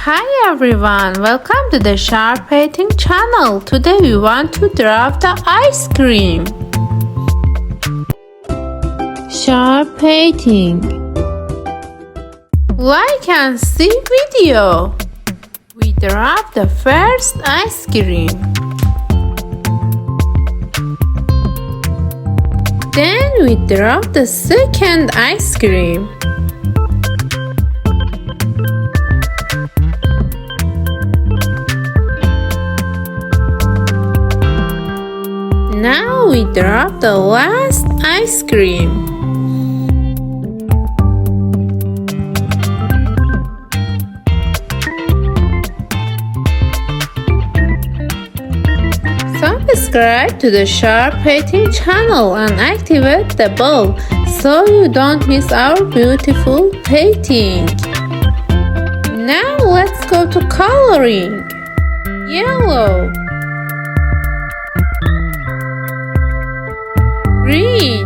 Hi everyone, welcome to the Sharp Painting channel. Today we want to draw the ice cream. Sharp Painting. Like and see video. We draw the first ice cream. Then we draw the second ice cream. Now we drop the last ice cream. Subscribe to the Sharp Painting channel and activate the bell so you don't miss our beautiful painting. Now let's go to coloring. Yellow, green,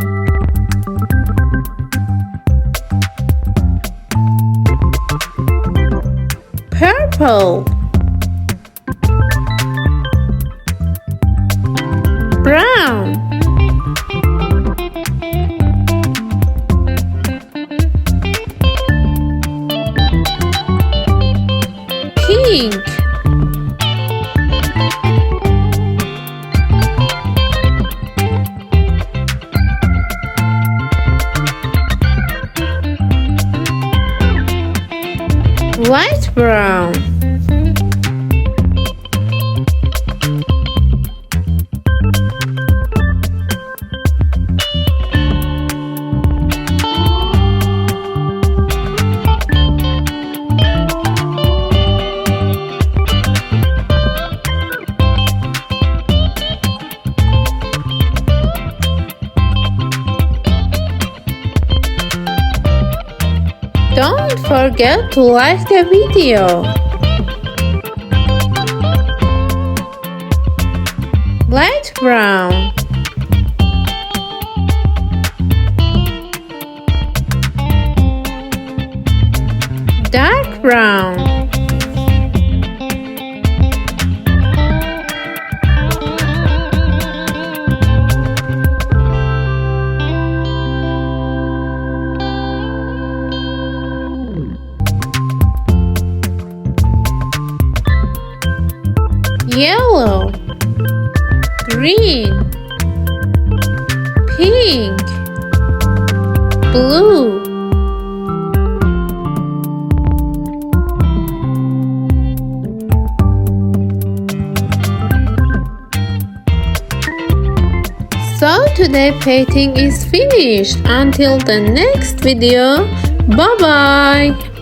purple, brown, pink, light brown, Don't forget to like the video. Light brown, dark brown, yellow, green, pink, blue, so today painting is finished. Until the next video, bye bye.